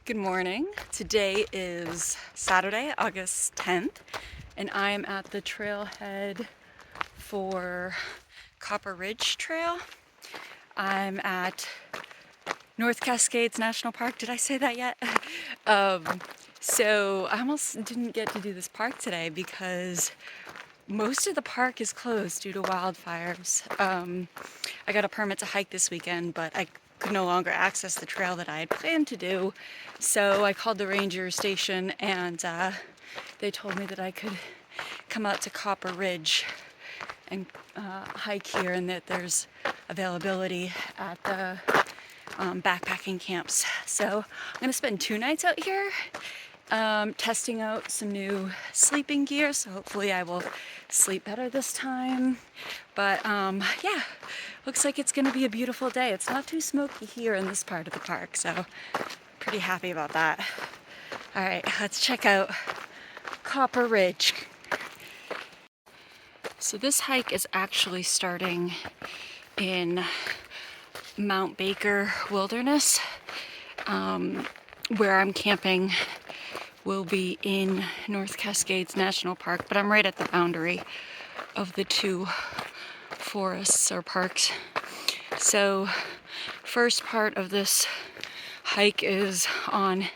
Good morning. Today is Saturday, August 10th, and I am at the trailhead for Copper Ridge Trail. I'm at North Cascades National Park. Did I say that yet? So I almost didn't get to do this park today because most of the park is closed due to wildfires. I got a permit to hike this weekend, but I could no longer access the trail that I had planned to do. So I called the ranger station and they told me that I could come out to Copper Ridge and hike here, and that there's availability at the backpacking camps. So I'm gonna spend 2 nights out here testing out some new sleeping gear, so hopefully I will sleep better this time. But yeah, looks like it's gonna be a beautiful day. It's not too smoky here in this part of the park, so pretty happy about that. All right, let's check out Copper Ridge. So this hike is actually starting in Mount Baker Wilderness. Where I'm camping will be in North Cascades National Park, but I'm right at the boundary of the two forests or parks. So first part of this hike is on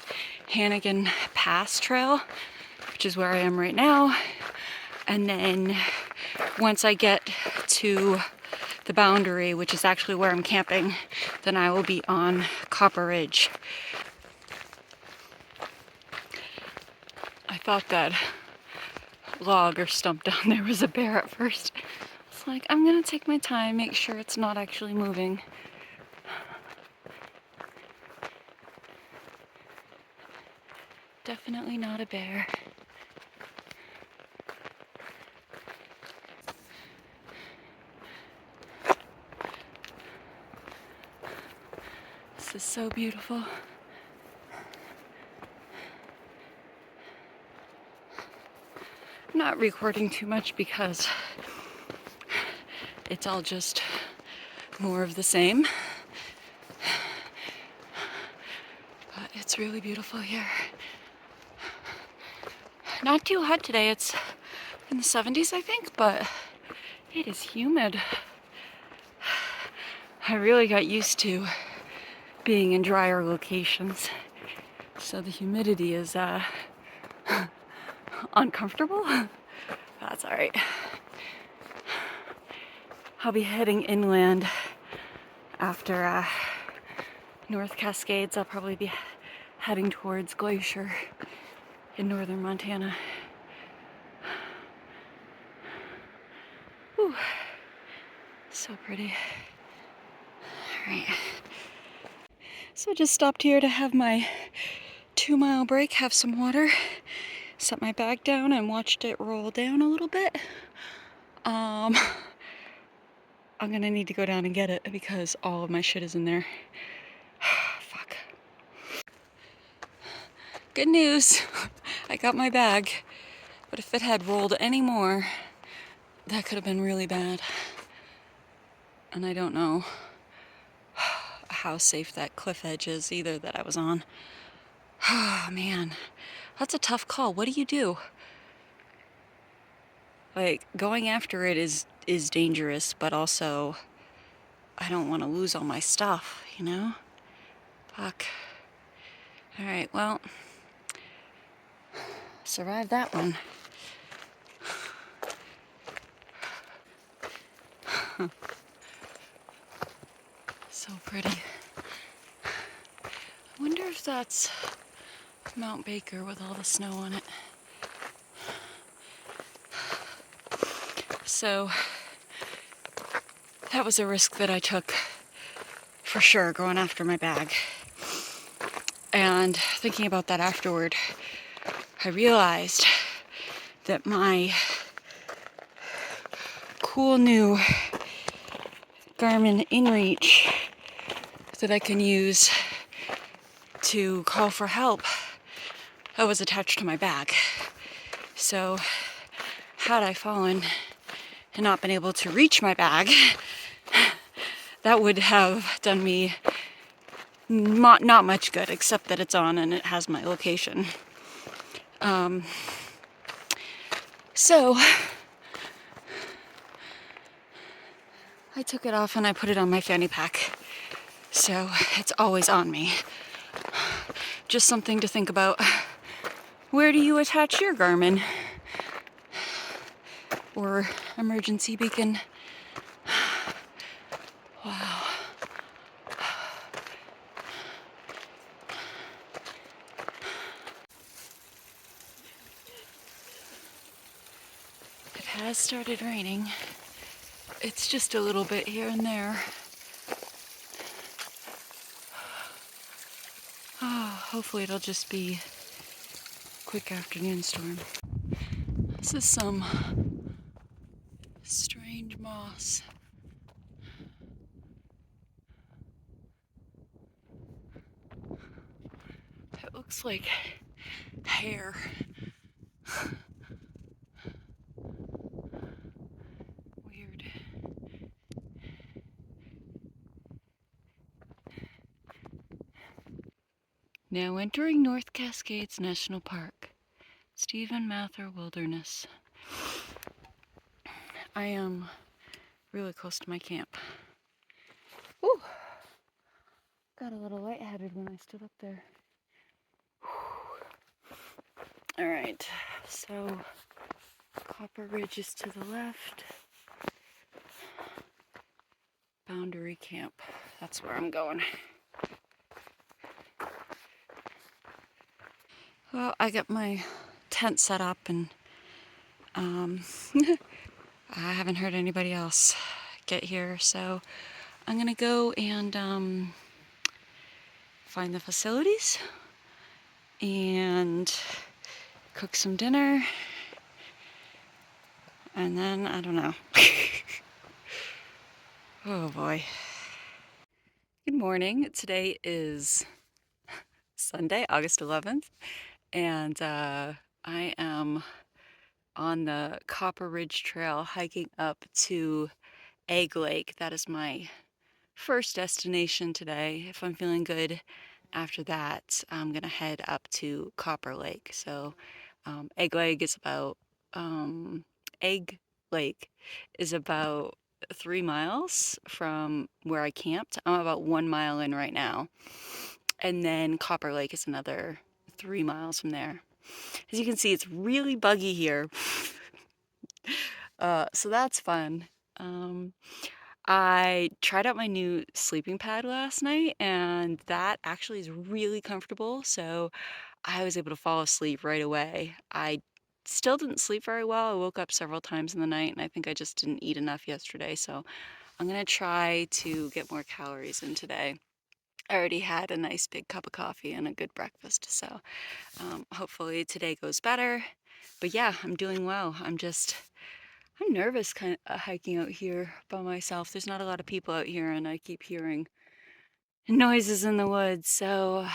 Hannegan Pass Trail, which is where I am right now. And then once I get to the boundary, which is actually where I'm camping, then I will be on Copper Ridge. I thought that log or stump down there was a bear at first. It's like, I'm gonna take my time, make sure it's not actually moving. Definitely not a bear. This is so beautiful. I'm not recording too much because it's all just more of the same. But it's really beautiful here. Not too hot today. It's in the 70s, I think, but it is humid. I really got used to being in drier locations, so the humidity is uncomfortable. That's all right. I'll be heading inland after North Cascades. I'll probably be heading towards Glacier in northern Montana. Whew. So pretty. All right. So just stopped here to have my 2-mile break, have some water, set my bag down and watched it roll down a little bit. I'm gonna need to go down and get it because all of my shit is in there. Fuck. Good news, I got my bag, but if it had rolled any more, that could have been really bad. And I don't know how safe that cliff edge is either that I was on. Oh man, that's a tough call. What do you do? Like, going after it is dangerous, but also I don't want to lose all my stuff, you know? Fuck. All right, well, survived that one. So pretty. I wonder if that's Mount Baker with all the snow on it. So that was a risk that I took for sure, going after my bag. And thinking about that afterward, I realized that my cool new Garmin InReach that I can use to call for help, that was attached to my bag. So had I fallen and not been able to reach my bag, that would have done me not much good, except that it's on and it has my location. So I took it off and I put it on my fanny pack. So it's always on me. Just something to think about. Where do you attach your Garmin? Or emergency beacon? Wow. It has started raining. It's just a little bit here and there. Oh, hopefully it'll just be a quick afternoon storm. This is some strange moss. It looks like hair. Weird. Now entering North Cascades National Park, Stephen Mather Wilderness. I am really close to my camp. Ooh, got a little lightheaded when I stood up there. All right, so Copper Ridge is to the left. Boundary Camp, that's where I'm going. Well, I got my tent set up and I haven't heard anybody else get here, so I'm gonna go and find the facilities and cook some dinner, and then I don't know. Oh boy. Good morning. Today is Sunday, August 11th, and I am on the Copper Ridge Trail hiking up to Egg Lake. That is my first destination today. If I'm feeling good after that, I'm gonna head up to Copper Lake. So Egg Lake is about Egg Lake is about 3 miles from where I camped. I'm about 1 mile in right now, and then Copper Lake is another 3 miles from there. As you can see, it's really buggy here. So that's fun. I tried out my new sleeping pad last night, and that actually is really comfortable, so I was able to fall asleep right away. I still didn't sleep very well. I woke up several times in the night, and I think I just didn't eat enough yesterday, so I'm gonna try to get more calories in today. I already had a nice big cup of coffee and a good breakfast, so hopefully today goes better. But yeah, I'm doing well. I'm nervous kind of hiking out here by myself. There's not a lot of people out here, and I keep hearing noises in the woods. So,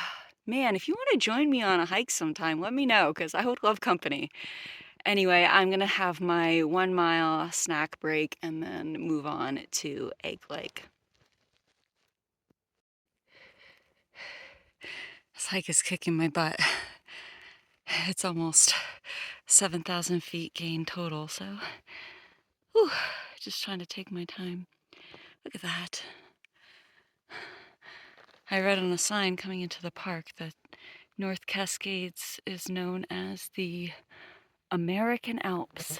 man, if you want to join me on a hike sometime, let me know, because I would love company. Anyway, I'm going to have my 1 mile snack break and then move on to Egg Lake. This hike is kicking my butt. It's almost 7,000 feet gain total, so whew, just trying to take my time. Look at that. I read on a sign coming into the park that North Cascades is known as the American Alps,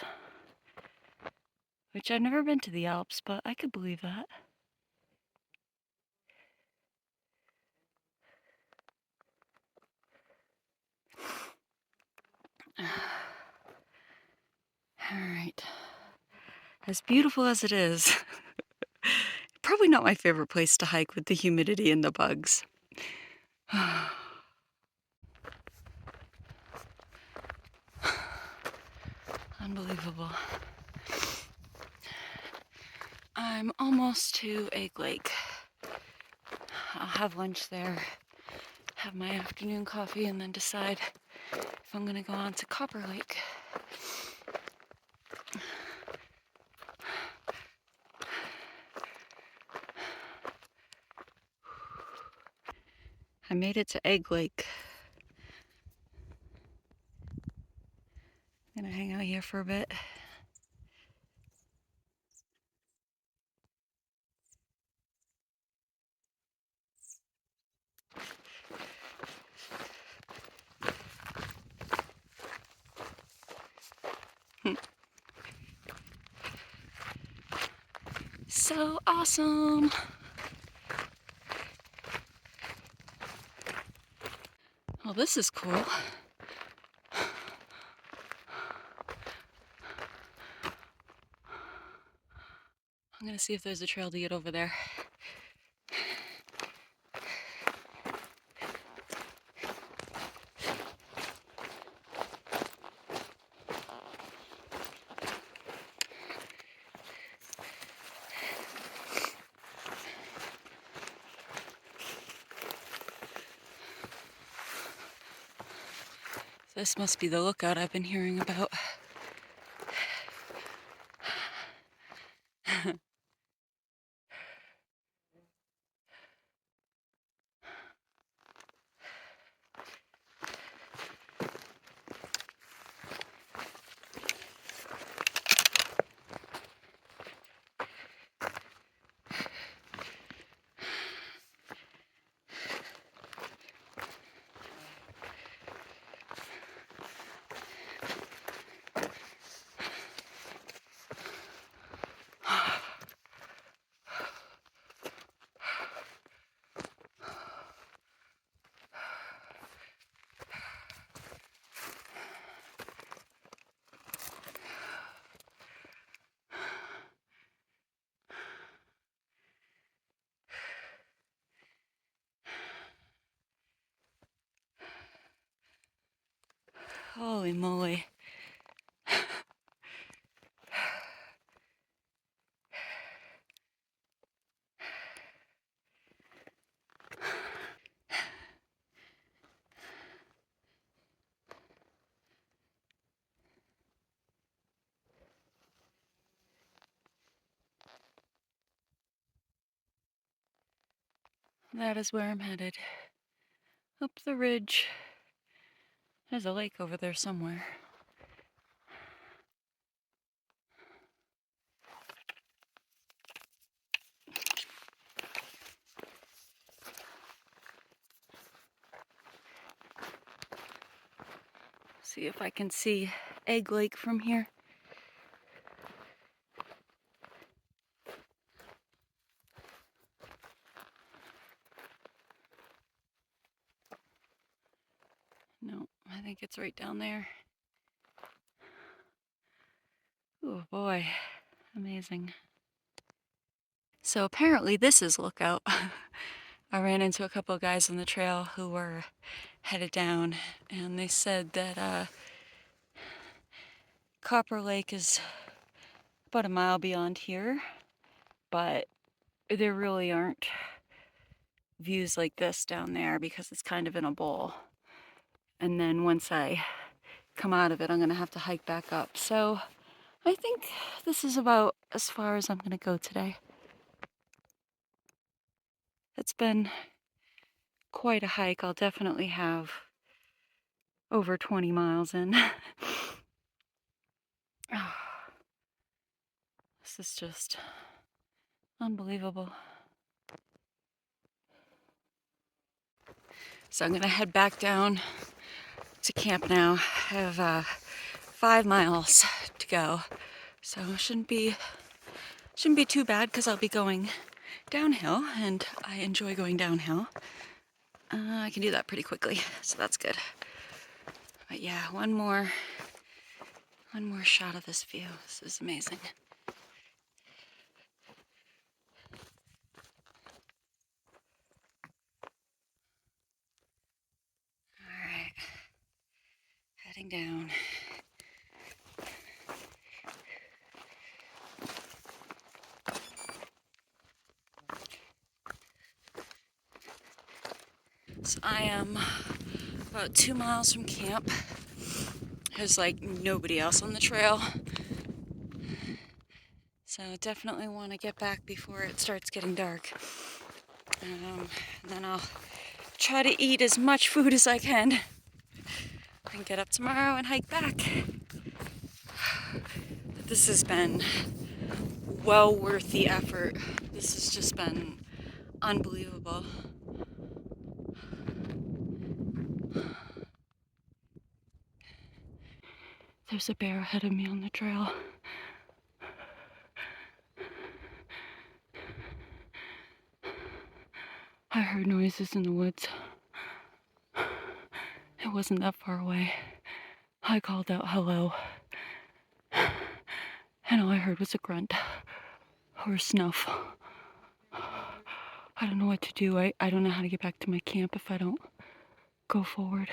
which I've never been to the Alps, but I could believe that. All right. As beautiful as it is, probably not my favorite place to hike with the humidity and the bugs. Unbelievable. I'm almost to Egg Lake. I'll have lunch there, have my afternoon coffee, and then decide if I'm gonna go on to Copper Lake. I made it to Egg Lake. I'm gonna hang out here for a bit. So awesome! Well, this is cool. I'm gonna see if there's a trail to get over there. This must be the lookout I've been hearing about. Holy moly. That is where I'm headed. Up the ridge. There's a lake over there somewhere. See if I can see Egg Lake from here. No, I think it's right down there. Oh boy, amazing. So apparently this is Lookout. I ran into a couple of guys on the trail who were headed down, and they said that Copper Lake is about a mile beyond here, but there really aren't views like this down there because it's kind of in a bowl. And then once I come out of it, I'm gonna have to hike back up. So I think this is about as far as I'm gonna go today. It's been quite a hike. I'll definitely have over 20 miles in. Oh, this is just unbelievable. So I'm gonna head back down to camp now. I have 5 miles to go, so it shouldn't be too bad because I'll be going downhill, and I enjoy going downhill. I can do that pretty quickly, so that's good. But yeah, one more shot of this view. This is amazing. All right, heading down. So I am about 2 miles from camp. There's like nobody else on the trail. So definitely want to get back before it starts getting dark. Then I'll try to eat as much food as I can and get up tomorrow and hike back. This has been well worth the effort. This has just been unbelievable. There's a bear ahead of me on the trail. I heard noises in the woods. It wasn't that far away. I called out hello, and all I heard was a grunt or a snuff. I don't know what to do. I don't know how to get back to my camp if I don't go forward.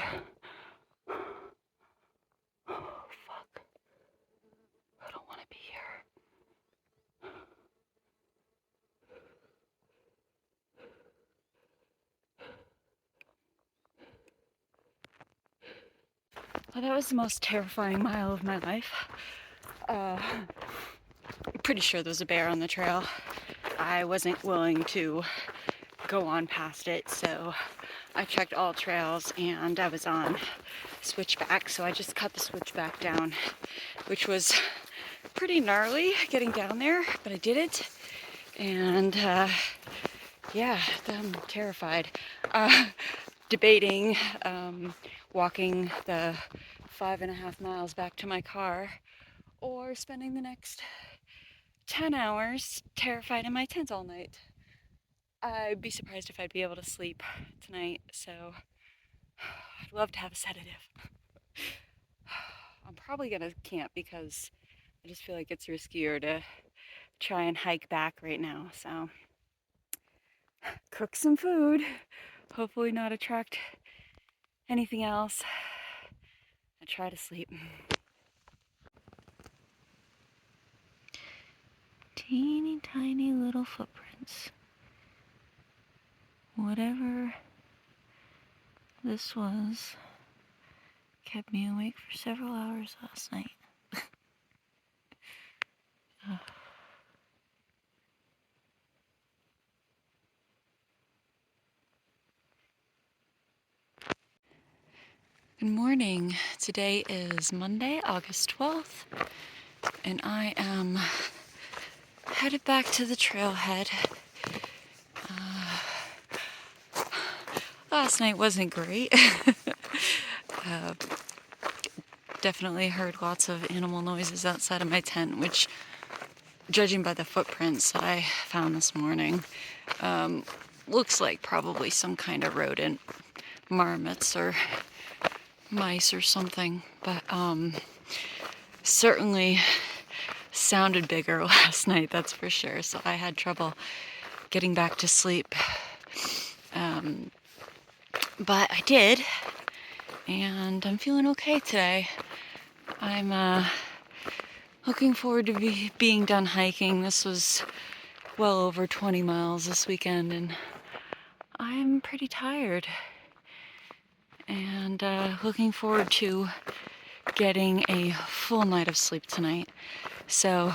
Oh, fuck. I don't want to be here. Well, that was the most terrifying mile of my life. I'm pretty sure there's a bear on the trail. I wasn't willing to go on past it, so I checked all trails and I was on switchback, so I just cut the switchback down, which was pretty gnarly getting down there, but I did it. And yeah, I'm terrified. Debating walking the 5.5 miles back to my car or spending the next 10 hours terrified in my tent all night. I'd be surprised if I'd be able to sleep tonight, so I'd love to have a sedative. I'm probably gonna camp because I just feel like it's riskier to try and hike back right now, so cook some food, hopefully not attract anything else, and try to sleep. Teeny tiny little footprints. Whatever this was kept me awake for several hours last night. Good morning. Today is Monday, August 12th, and I am headed back to the trailhead. Last night wasn't great. Definitely heard lots of animal noises outside of my tent, which, judging by the footprints that I found this morning, looks like probably some kind of rodent, marmots or mice or something, but certainly sounded bigger last night, that's for sure, so I had trouble getting back to sleep. But I did, and I'm feeling okay today. I'm looking forward to being done hiking. This was well over 20 miles this weekend, and I'm pretty tired. And looking forward to getting a full night of sleep tonight. So,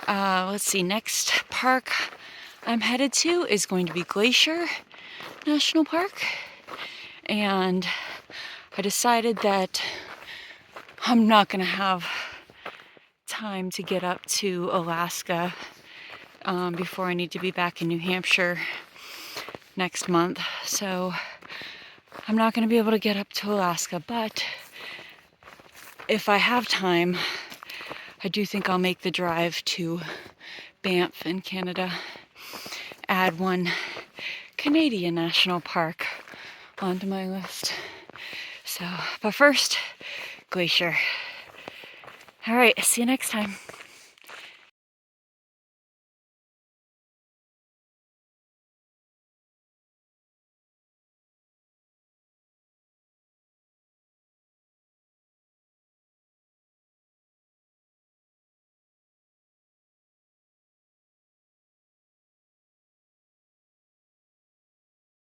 let's see, next park I'm headed to is going to be Glacier National Park. And I decided that I'm not going to have time to get up to Alaska before I need to be back in New Hampshire next month. So I'm not going to be able to get up to Alaska, but if I have time, I do think I'll make the drive to Banff in Canada, add one Canadian national park onto my list. So, but first, Glacier. All right, see you next time.